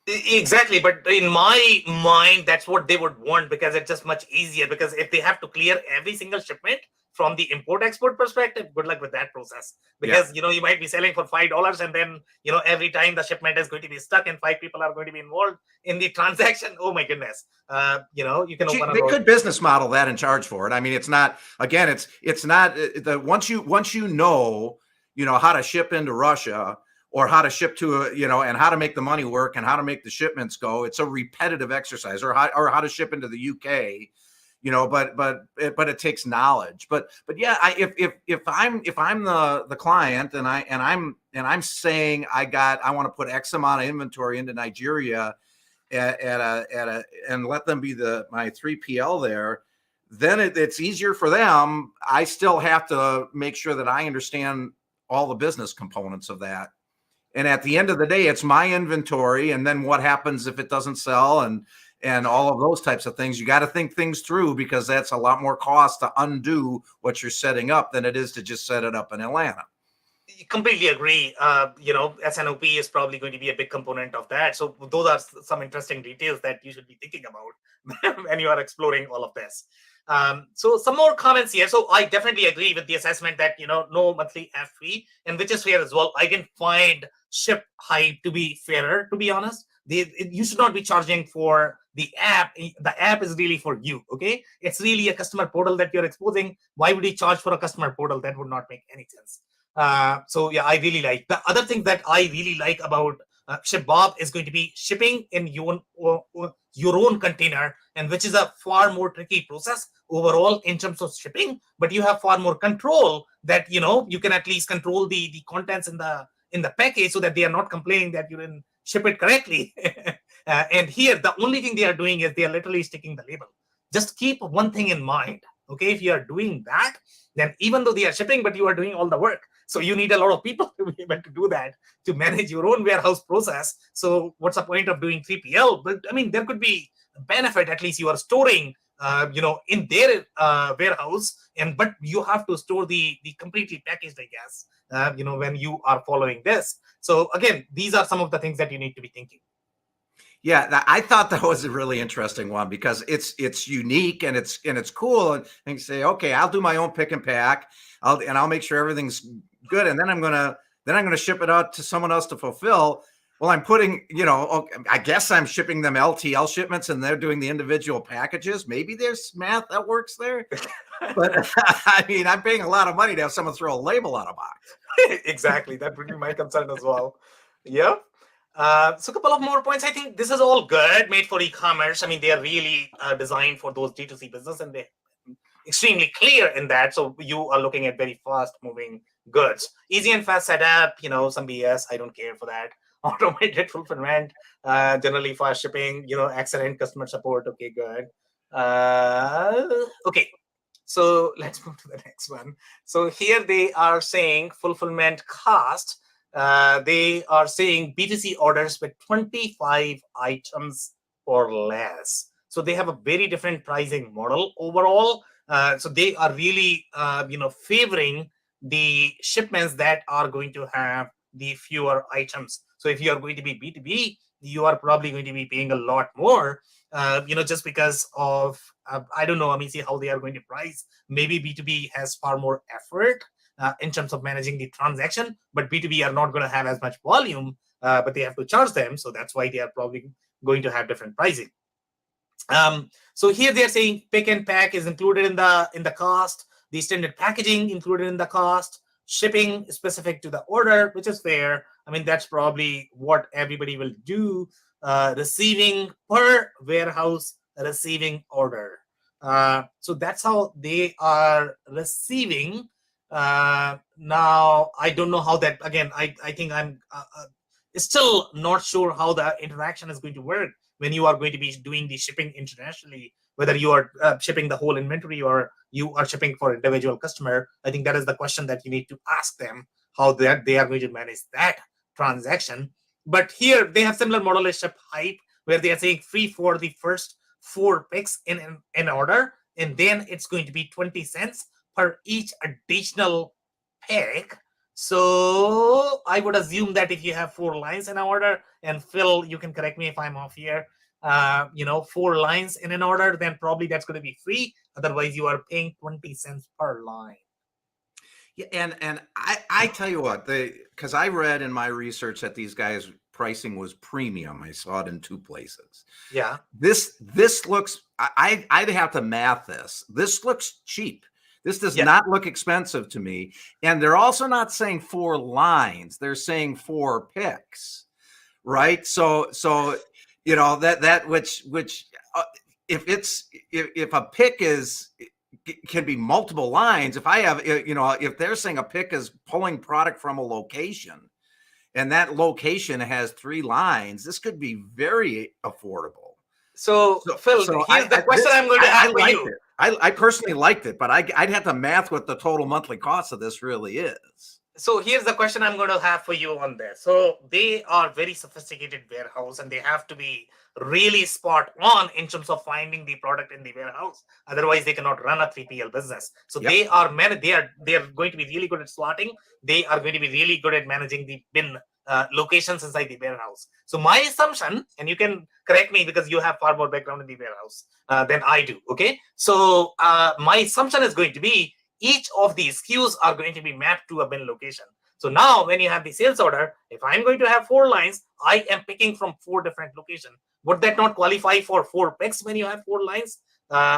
Exactly, but in my mind, that's what they would want, because it's just much easier. Because if they have to clear every single shipment from the import-export perspective, good luck with that process. Because you might be selling for $5, and then every time the shipment is going to be stuck, and 5 people are going to be involved in the transaction. Oh my goodness! You can open. They could business model that and charge for it. I mean, it's not. Again, it's not the once you know how to ship into Russia, or how to ship to and how to make the money work and how to make the shipments go. It's a repetitive exercise, or how to ship into the UK, but it takes knowledge. But yeah, if I'm the client and I'm saying I want to put X amount of inventory into Nigeria and let them be my 3PL there, then it's easier for them. I still have to make sure that I understand all the business components of that. And at the end of the day, it's my inventory. And then what happens if it doesn't sell, and all of those types of things. You got to think things through, because that's a lot more cost to undo what you're setting up than it is to just set it up in Atlanta. Completely agree. SNOP is probably going to be a big component of that. So those are some interesting details that you should be thinking about when you are exploring all of this. So some more comments here. So I definitely agree with the assessment that no monthly app fee, and which is fair as well. I can find ShipHive to be fairer, to be honest. You should not be charging for the app. The app is really for you. Okay, it's really a customer portal that you're exposing. Why would you charge for a customer portal? That would not make any sense. So yeah, I really like the other thing that I really like about ShipBob is going to be shipping in your own container, and which is a far more tricky process overall in terms of shipping. But you have far more control, that you can at least control the contents in the package, so that they are not complaining that you didn't ship it correctly. And here, the only thing they are doing is they are literally sticking the label. Just keep one thing in mind. Okay, if you are doing that, then even though they are shipping, but you are doing all the work. So you need a lot of people to be able to do that, to manage your own warehouse process. So what's the point of doing 3PL? But I mean, there could be a benefit. At least you are storing, in their warehouse, but you have to store the completely packaged, I guess, when you are following this. So again, these are some of the things that you need to be thinking. Yeah, I thought that was a really interesting one, because it's unique and it's cool. And you say, okay, I'll do my own pick and pack. I'll make sure everything's good, and then I'm gonna ship it out to someone else to fulfill. Well, I'm putting, I guess I'm shipping them LTL shipments, and they're doing the individual packages. Maybe there's math that works there, but I mean, I'm paying a lot of money to have someone throw a label on a box. Exactly, that would be my concern as well. Yeah. So a couple of more points. I think this is all good, made for e-commerce. I mean, they are really designed for those D2C business, and they're extremely clear in that. So you are looking at very fast-moving goods. Easy and fast setup, some BS. I don't care for that. Automated fulfillment, generally fast shipping, excellent customer support. Okay, good. Okay. So let's move to the next one. So here they are saying fulfillment cost. They are saying B2C orders with 25 items or less. So they have a very different pricing model overall. So they are really, favoring the shipments that are going to have the fewer items. So if you are going to be B2B, you are probably going to be paying a lot more, just because of, I don't know, I mean, see how they are going to price. Maybe B2B has far more effort in terms of managing the transaction, but B2B are not going to have as much volume, but they have to charge them. So that's why they are probably going to have different pricing. So here they are saying pick and pack is included in the cost, the standard packaging included in the cost, shipping specific to the order, which is fair. I mean, that's probably what everybody will do. Receiving per warehouse receiving order. So that's how they are receiving. Now, I don't know how that, again, I think I'm still not sure how the interaction is going to work when you are going to be doing the shipping internationally, whether you are shipping the whole inventory or you are shipping for individual customer. I think that is the question that you need to ask them, how that they are going to manage that transaction. But here they have similar model as ShipHype, where they are saying free for the first 4 picks in an order, and then it's going to be 20 cents per each additional pick. So I would assume that if you have 4 lines in an order, and Phil, you can correct me if I'm off here, 4 lines in an order, then probably that's going to be free. Otherwise, you are paying 20 cents per line. Yeah, and I tell you what, because I read in my research that these guys' pricing was premium. I saw it in 2 places. Yeah. This looks, I'd have to math this. This looks cheap. This does Yeah. not look expensive to me. And they're also not saying 4 lines. They're saying 4 picks, right? So that which if a pick can be multiple lines. If I have, if they're saying a pick is pulling product from a location and that location has 3 lines, this could be very affordable. So Phil, here's the question I'm going to ask for you. I personally liked it, but I'd have to math what the total monthly cost of this really is. So here's the question I'm going to have for you on this. So they are very sophisticated warehouse, and they have to be really spot on in terms of finding the product in the warehouse. Otherwise, they cannot run a 3PL business. So Yep. they are going to be really good at slotting. They are going to be really good at managing the bin locations inside the warehouse. So my assumption, and you can correct me because you have far more background in the warehouse than I do. Okay, so my assumption is going to be each of these SKUs are going to be mapped to a bin location. So now when you have the sales order, if I'm going to have 4 lines, I am picking from 4 different locations. Would that not qualify for 4 picks when you have 4 lines?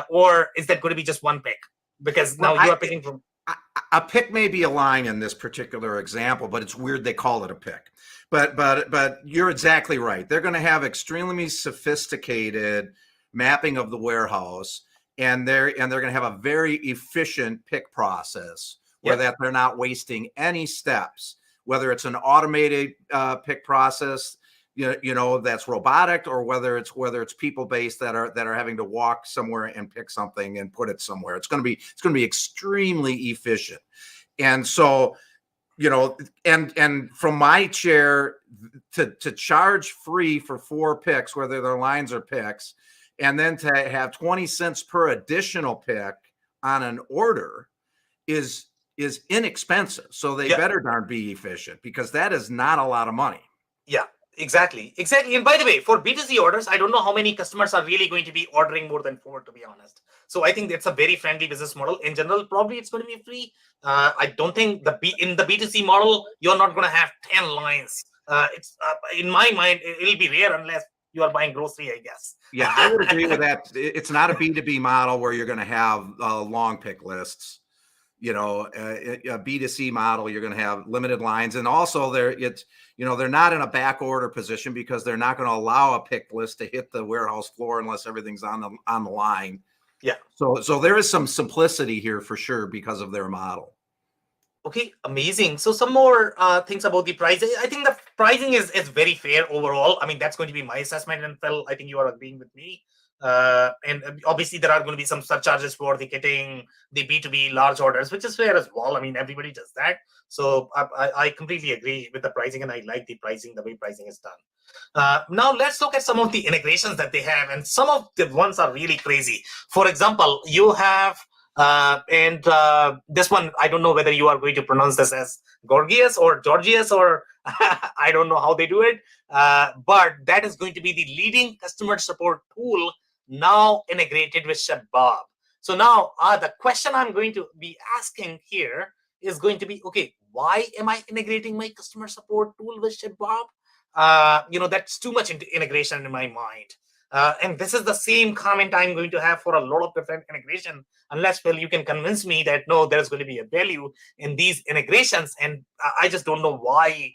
Or is that going to be just 1 pick? Because now you are picking from... A pick may be a line in this particular example, but it's weird they call it a pick. But you're exactly right. They're going to have extremely sophisticated mapping of the warehouse, and they're going to have a very efficient pick process where that they're not wasting any steps, whether it's an automated pick process, that's robotic, or whether it's people based that are having to walk somewhere and pick something and put it somewhere. It's going to be extremely efficient. And so, and from my chair to charge free for 4 picks, whether they're lines or picks, and then to have 20 cents per additional pick on an order is inexpensive. So they better darn be efficient, because that is not a lot of money. Yeah, exactly. And by the way, for B2C orders, I don't know how many customers are really going to be ordering more than 4, to be honest. So I think it's a very friendly business model. In general, probably it's going to be free. I don't think in the B2C model, you're not going to have 10 lines. It's in my mind, it'll be rare unless you are buying grocery, I guess. Yeah, I would agree with that. It's not a B2B model where you're going to have long pick lists. A B2C model, you're going to have limited lines, and also they're not in a back order position because they're not going to allow a pick list to hit the warehouse floor unless everything's on the line. Yeah. So there is some simplicity here for sure because of their model. Okay, amazing. So some more things about the pricing. I think the pricing is very fair overall. I mean, that's going to be my assessment. And Phil, I think you are agreeing with me. And obviously there are going to be some surcharges for the getting the B2B large orders, which is fair as well. I mean, everybody does that. So I completely agree with the pricing, and I like the pricing, the way pricing is done. Now let's look at some of the integrations that they have, and some of the ones are really crazy. For example, you have this one, I don't know whether you are going to pronounce this as Gorgias or Georgius, or I don't know how they do it, but that is going to be the leading customer support tool now integrated with ShipBob. So now the question I'm going to be asking here is going to be, okay, why am I integrating my customer support tool with ShipBob? That's too much integration in my mind. And this is the same comment I'm going to have for a lot of different integration, unless, Phil, you can convince me that no, there's going to be a value in these integrations, and I just don't know why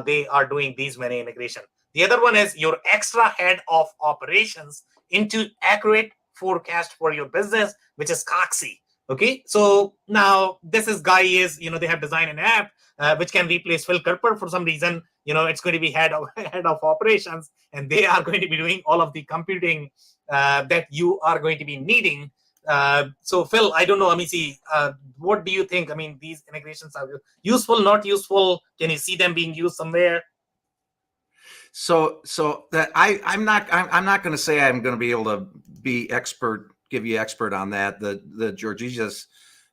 they are doing these many integration. The other one is your extra head of operations into accurate forecast for your business, which is Coxie. Okay, so now this is guy is, they have designed an app which can replace Phil Kerper for some reason. It's going to be head of operations, and they are going to be doing all of the computing that you are going to be needing. So Phil, I don't know, Amisi, what do you think? I mean, these integrations are useful, not useful? Can you see them being used somewhere? So that I'm not going to say I'm going to be able to be expert, give you expert on that. The Georgia's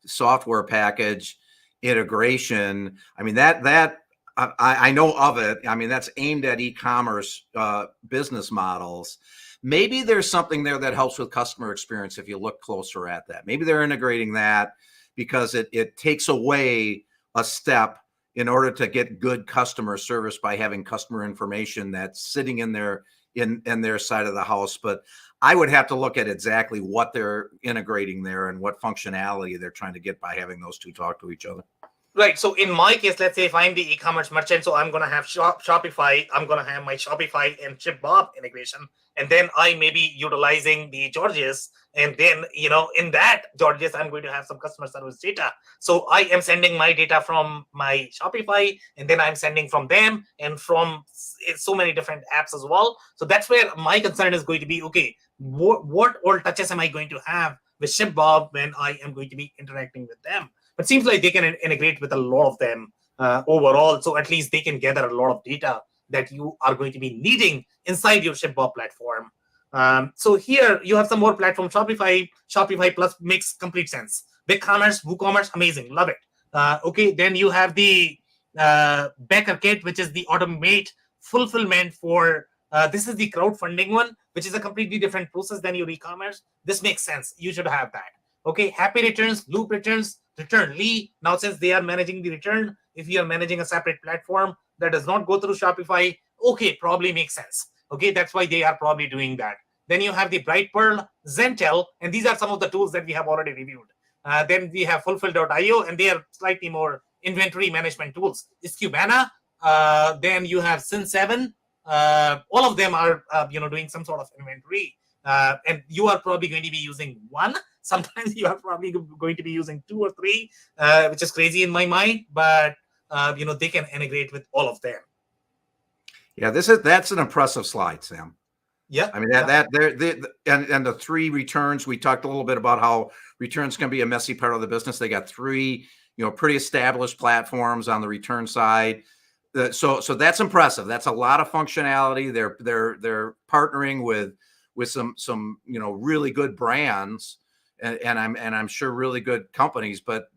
software package integration. I mean, that I know of it. I mean, that's aimed at e-commerce business models. Maybe there's something there that helps with customer experience if you look closer at that. Maybe they're integrating that because it takes away a step in order to get good customer service by having customer information that's sitting in their side of the house. But I would have to look at exactly what they're integrating there and what functionality they're trying to get by having those two talk to each other. Right. So in my case, let's say if I'm the e-commerce merchant, so I'm going to have Shopify, I'm going to have my Shopify and ShipBob integration. And then I may be utilizing the Georgius. And then, in that Georgius, I'm going to have some customer service data. So I am sending my data from my Shopify, and then I'm sending from them and from so many different apps as well. So that's where my concern is going to be, okay, what all touches am I going to have with ShipBob when I am going to be interacting with them? But seems like they can integrate with a lot of them overall. So at least they can gather a lot of data that you are going to be needing inside your ShipBob platform. So here you have some more platform. Shopify Plus makes complete sense. BigCommerce, WooCommerce, amazing, love it. Okay, then you have the Backer Kit, which is the automate fulfillment for. This is the crowdfunding one, which is a completely different process than your e-commerce. This makes sense. You should have that. Okay, Happy Returns, Loop Returns, Returnly. Now, since they are managing the return, if you are managing a separate platform that does not go through Shopify, okay, probably makes sense. Okay, that's why they are probably doing that. Then you have the Brightpearl, Zentel, and these are some of the tools that we have already reviewed. Then we have Fulfill.io, and they are slightly more inventory management tools. Cubana. Then you have Sin7. All of them are doing some sort of inventory. And you are probably going to be using one. Sometimes you are probably going to be using 2 or 3, which is crazy in my mind. But they can integrate with all of them. Yeah, that's an impressive slide, Sam. Yeah, I mean and the 3 returns. We talked a little bit about how returns can be a messy part of the business. They got 3, pretty established platforms on the return side. So that's impressive. That's a lot of functionality. They're partnering with some really good brands and I'm sure really good companies. But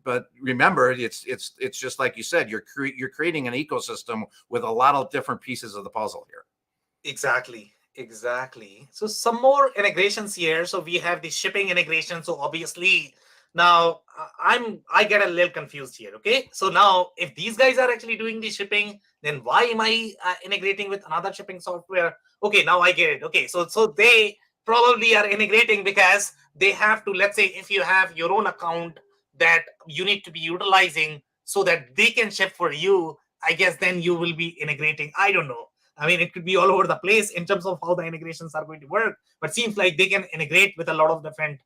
remember, it's just like you said, you're creating an ecosystem with a lot of different pieces of the puzzle here. Exactly. So some more integrations here. So we have the shipping integration. So obviously now I get a little confused here. Okay, so now if these guys are actually doing the shipping, then why am I integrating with another shipping software? Okay, now I get it. Okay, so they probably are integrating because they have to, let's say if you have your own account that you need to be utilizing so that they can ship for you, I guess then you will be integrating. I don't know. I mean, it could be all over the place in terms of how the integrations are going to work, but seems like they can integrate with a lot of different,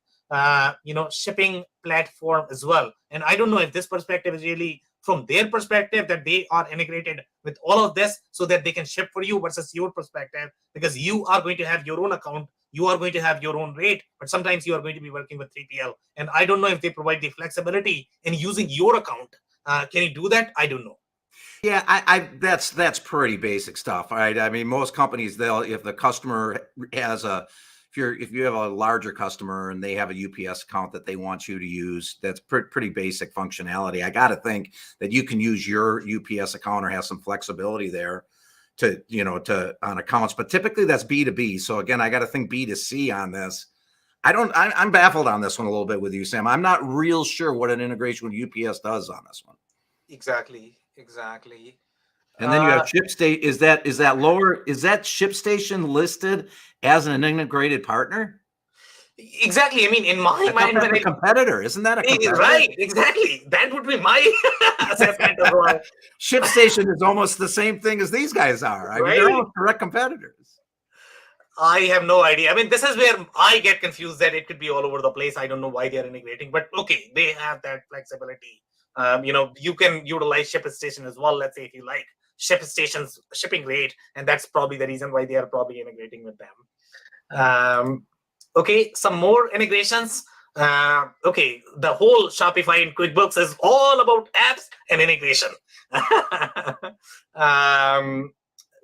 shipping platform as well. And I don't know if this perspective is really from their perspective that they are integrated with all of this so that they can ship for you versus your perspective, because you are going to have your own account you are going to have your own rate, but sometimes you are going to be working with 3PL. And I don't know if they provide the flexibility in using your account. Can you do that? I don't know. Yeah, I that's pretty basic stuff, right? I mean, most companies, they'll, if the customer has if you have a larger customer and they have a UPS account that they want you to use, that's pretty basic functionality. I got to think that you can use your UPS account or have some flexibility there to, on accounts, but typically that's B2B. So again, I got to think B2C on this. I'm baffled on this one a little bit with you, Sam. I'm not real sure what an integration with UPS does on this one. Exactly. And then you have ShipStation. Is that ShipStation listed as an integrated partner? Exactly. I mean, in my mind, that's a competitor. Isn't that a competitor? Right, exactly. That would be my assessment as well. ShipStation is almost the same thing as these guys are. I mean, they're all direct competitors. I have no idea. I mean, this is where I get confused that it could be all over the place. I don't know why they're integrating, but okay, they have that flexibility. You can utilize ShipStation as well. Let's say if you like ShipStation's shipping rate, and that's probably the reason why they are probably integrating with them. Okay, some more integrations. Okay, the whole Shopify and QuickBooks is all about apps and integration.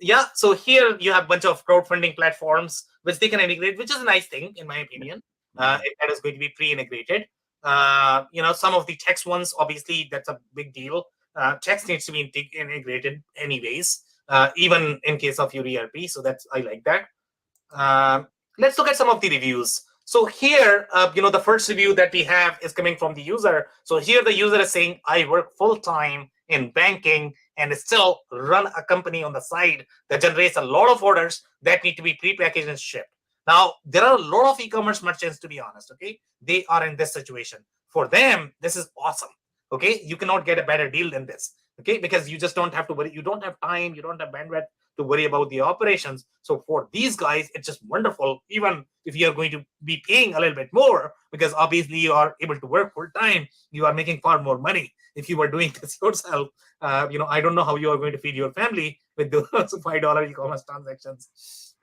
Yeah, so here you have a bunch of crowdfunding platforms which they can integrate, which is a nice thing, in my opinion. If that is going to be pre-integrated. Some of the text ones, obviously, that's a big deal. Text needs to be integrated anyways, even in case of your ERP. So I like that. Let's look at some of the reviews. So here, the first review that we have is coming from the user. So here the user is saying, I work full-time in banking and still run a company on the side that generates a lot of orders that need to be pre-packaged and shipped. Now, there are a lot of e-commerce merchants, to be honest, okay? They are in this situation. For them, this is awesome, okay? You cannot get a better deal than this, okay? Because you just don't have to worry. You don't have time. You don't have bandwidth to worry about the operations. So for these guys, it's just wonderful, even if you're going to be paying a little bit more, because obviously you are able to work full time. You are making far more money. If you were doing this yourself, I don't know how you are going to feed your family with those $5 e-commerce transactions.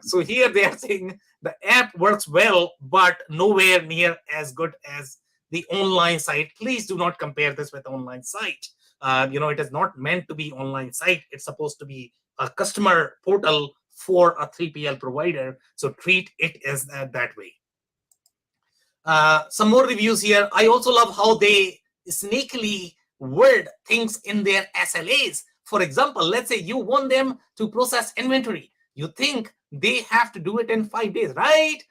So here they are saying the app works well, but nowhere near as good as the online site. Please do not compare this with online site. It is not meant to be online site. It's supposed to be a customer portal for a 3PL provider. So treat it as that way. Some more reviews here. I also love how they sneakily word things in their SLAs. For example, let's say you want them to process inventory. You think they have to do it in 5 days, right?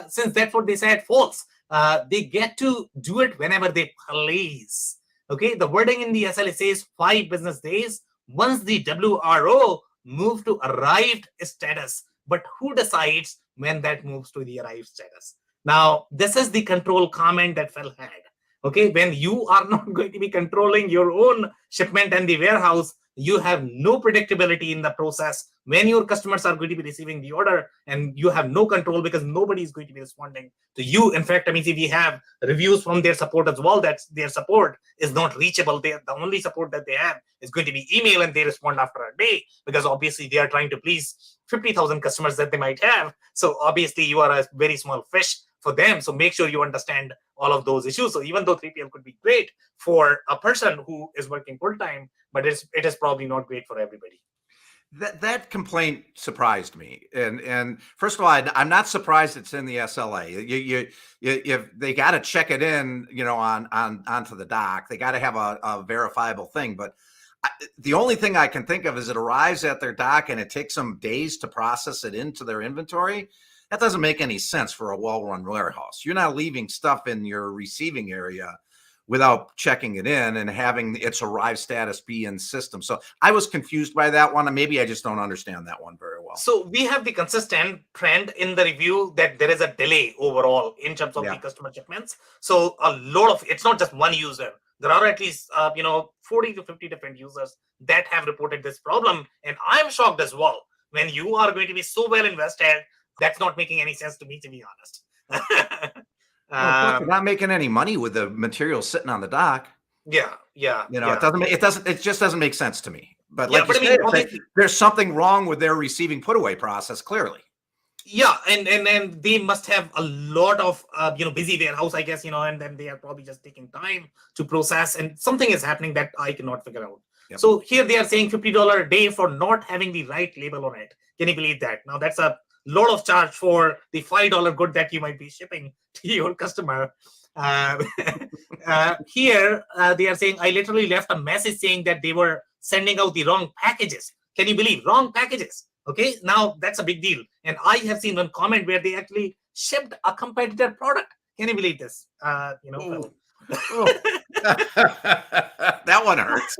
Since that's what they said, false. They get to do it whenever they please. Okay, the wording in the SLA says 5 business days once the WRO move to arrived status. But who decides when that moves to the arrived status? Now, this is the control comment that Phil had. Okay, when you are not going to be controlling your own shipment and the warehouse, you have no predictability in the process when your customers are going to be receiving the order, and you have no control because nobody is going to be responding to you. In fact, I mean, if we have reviews from their support as well, that their support is not reachable. The only support that they have is going to be email, and they respond after a day because obviously they are trying to please 50,000 customers that they might have. So obviously you are a very small fish for them. So make sure you understand all of those issues. So even though 3PL could be great for a person who is working full time, but it is probably not great for everybody. That complaint surprised me, and first of all, I'm not surprised it's in the SLA. If they got to check it in, onto the dock, they got to have a verifiable thing. But the only thing I can think of is it arrives at their dock and it takes them days to process it into their inventory. That doesn't make any sense for a well-run warehouse. You're not leaving stuff in your receiving area without checking it in and having its arrive status be in system. So I was confused by that one, and maybe I just don't understand that one very well. So we have the consistent trend in the review that there is a delay overall in terms of the customer shipments. So a lot of, it's not just one user. There are at least 40 to 50 different users that have reported this problem. And I'm shocked as well. When you are going to be so well invested, that's not making any sense to me, to be honest. They're not making any money with the material sitting on the dock. Yeah. It just doesn't make sense to me. But like you said, there's something wrong with their receiving put away process, clearly. Yeah, and they must have a lot of busy warehouse, I guess, and then they are probably just taking time to process, and something is happening that I cannot figure out. Yep. So here they are saying $50 a day for not having the right label on it. Can you believe that? Now that's a lot of charge for the $5 good that you might be shipping to your customer. Uh, here they are saying I literally left a message saying that they were sending out the wrong packages. Can you believe wrong packages? Okay, now that's a big deal. And I have seen one comment where they actually shipped a competitor product. Can you believe this? Oh. That one hurts.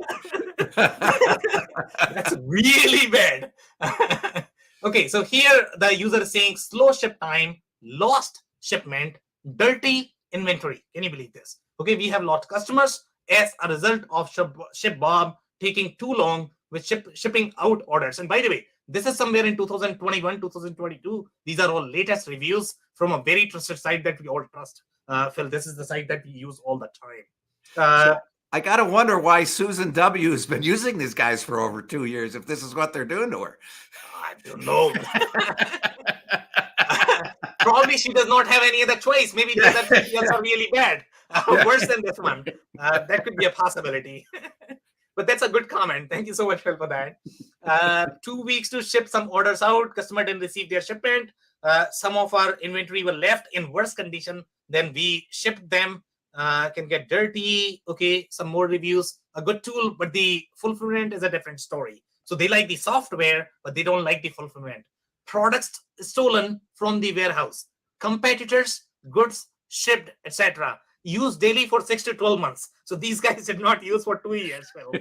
That's really bad. Okay, so here the user is saying slow ship time, lost shipment, dirty inventory. Can you believe this? Okay, we have lost customers as a result of ShipBob taking too long with shipping out orders. And by the way, this is somewhere in 2021, 2022. These are all latest reviews from a very trusted site that we all trust. Phil, this is the site that we use all the time. So I got to wonder why Susan W. has been using these guys for over 2 years if this is what they're doing to her. I don't know. Probably she does not have any other choice. Maybe the other videos are really bad, worse than this one. That could be a possibility. But that's a good comment. Thank you so much, Phil, for that. 2 weeks to ship some orders out. Customer didn't receive their shipment. Some of our inventory were left in worse condition than we shipped them. Can get dirty. Okay, some more reviews. A good tool, but the fulfillment is a different story. So they like the software, but they don't like the fulfillment. Products stolen from the warehouse. Competitors, goods shipped, etc. Used daily for 6 to 12 months. So these guys did not use for 2 years. Well,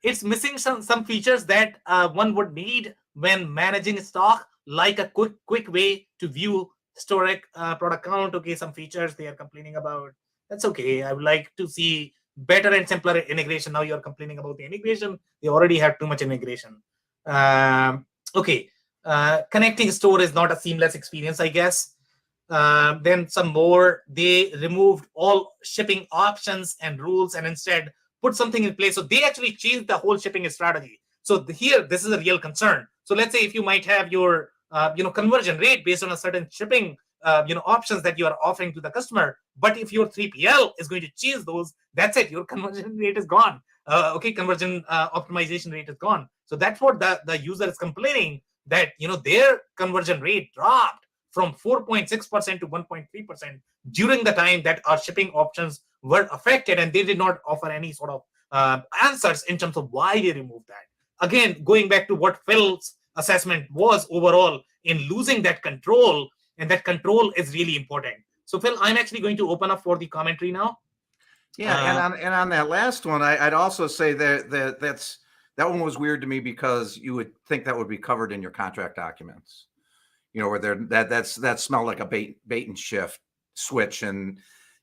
it's missing some features that one would need when managing stock, like a quick way to view historic product count. Okay, some features they are complaining about. That's okay. I would like to see better and simpler integration. Now you're complaining about the integration. They already have too much integration. Okay, connecting store is not a seamless experience, I guess. Then some more, they removed all shipping options and rules and instead put something in place. So they actually changed the whole shipping strategy. So here, this is a real concern. So let's say if you might have your conversion rate based on a certain shipping options that you are offering to the customer, but if your 3PL is going to change those, that's it, your conversion rate is gone. Okay, conversion optimization rate is gone. So that's what the user is complaining, that their conversion rate dropped from 4.6% to 1.3% during the time that our shipping options were affected, and they did not offer any sort of answers in terms of why they removed that. Again, going back to what Phil's assessment was overall in losing that control, and that control is really important. So Phil, I'm actually going to open up for the commentary now. Yeah, and on that last one, I'd also say that one was weird to me, because you would think that would be covered in your contract documents, where that smelled like a bait and shift switch, and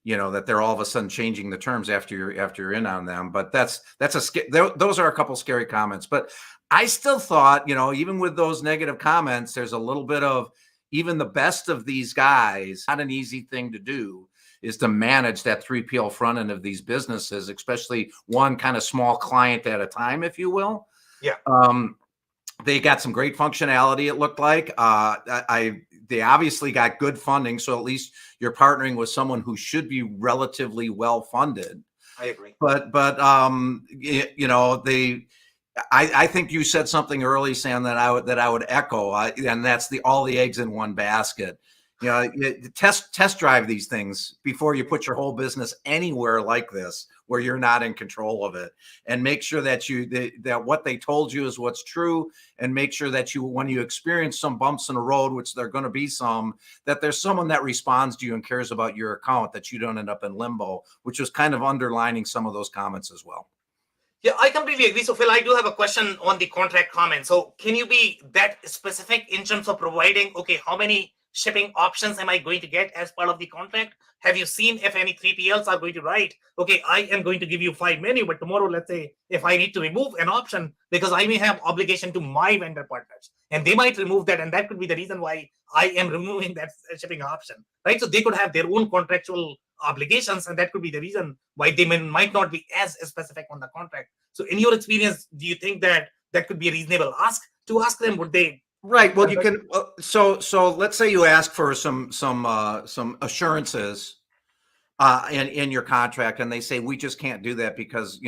that they're all of a sudden changing the terms after you're in on them. But those are a couple scary comments. But I still thought, even with those negative comments, there's a little bit of, even the best of these guys, not an easy thing to do, is to manage that 3PL front end of these businesses, especially one kind of small client at a time, if you will. Yeah. They got some great functionality, it looked like. They obviously got good funding, so at least you're partnering with someone who should be relatively well funded. I agree. But I think you said something early, Sam, that I would echo, and that's all the eggs in one basket. Test drive these things before you put your whole business anywhere like this, where you're not in control of it, and make sure that that what they told you is what's true, and make sure that when you experience some bumps in the road, which there are going to be some, that there's someone that responds to you and cares about your account, that you don't end up in limbo, which was kind of underlining some of those comments as well. Yeah, I completely agree. So Phil, I do have a question on the contract comment. So can you be that specific in terms of providing, okay, how many shipping options am I going to get as part of the contract? Have you seen if any 3PLs are going to write, okay, I am going to give you 5 menu, but tomorrow, let's say, if I need to remove an option, because I may have obligation to my vendor partners, and they might remove that, and that could be the reason why I am removing that shipping option, right? So they could have their own contractual obligations, and that could be the reason why they might not be as specific on the contract. So in your experience, do you think that could be a reasonable ask to ask them, would they? Right. Well, you can. So let's say you ask for some assurances in your contract, and they say we just can't do that because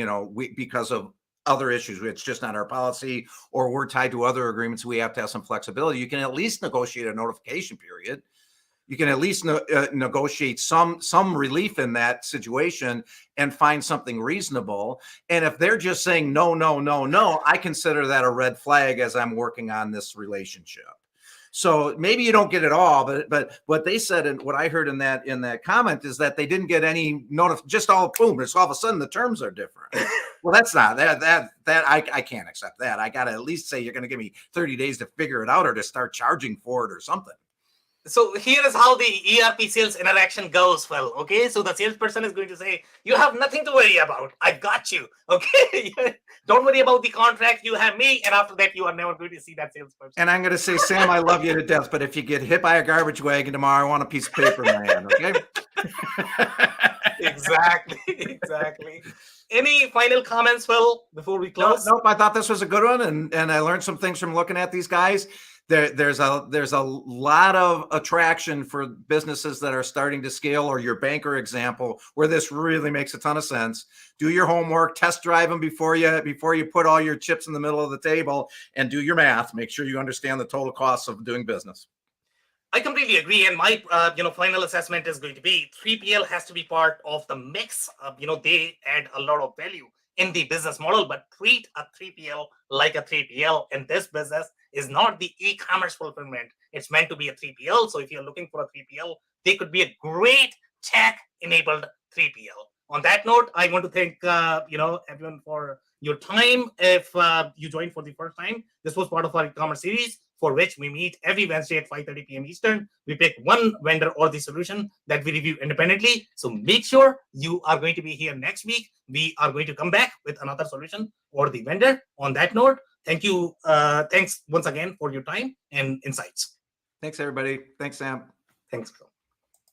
because of other issues. It's just not our policy, or we're tied to other agreements. We have to have some flexibility. You can at least negotiate a notification period. You can at least negotiate some relief in that situation and find something reasonable. And if they're just saying no, no, no, no, I consider that a red flag as I'm working on this relationship. So maybe you don't get it all, but what they said and what I heard in that comment is that they didn't get any just all boom. It's all of a sudden the terms are different. Well, that's not that I can't accept that. I got to at least say you're going to give me 30 days to figure it out or to start charging for it or something. So here is how the ERP sales interaction goes. Well, okay, so the salesperson is going to say, you have nothing to worry about. I got you. Okay. Don't worry about the contract. You have me. And after that, you are never going to see that salesperson. And I'm going to say, Sam, I love you to death, but if you get hit by a garbage wagon tomorrow, I want a piece of paper in my hand. Okay. Exactly. Any final comments, Phil, before we close? Nope. I thought this was a good one. And I learned some things from looking at these guys. There's a lot of attraction for businesses that are starting to scale, or your banker example, where this really makes a ton of sense. Do your homework, test drive them before you put all your chips in the middle of the table, and do your math. Make sure you understand the total costs of doing business. I completely agree. And my final assessment is going to be 3PL has to be part of the mix. They add a lot of value in the business model, but treat a 3PL like a 3PL. And this business is not the e-commerce fulfillment. It's meant to be a 3PL. So if you're looking for a 3PL, they could be a great tech-enabled 3PL. On that note, I want to thank everyone for your time. If you joined for the first time, this was part of our e-commerce series, for which we meet every Wednesday at 5:30 p.m. Eastern. We pick one vendor or the solution that we review independently. So make sure you are going to be here next week. We are going to come back with another solution or the vendor. On that note, thank you. Thanks once again for your time and insights. Thanks, everybody. Thanks, Sam. Thanks, Phil.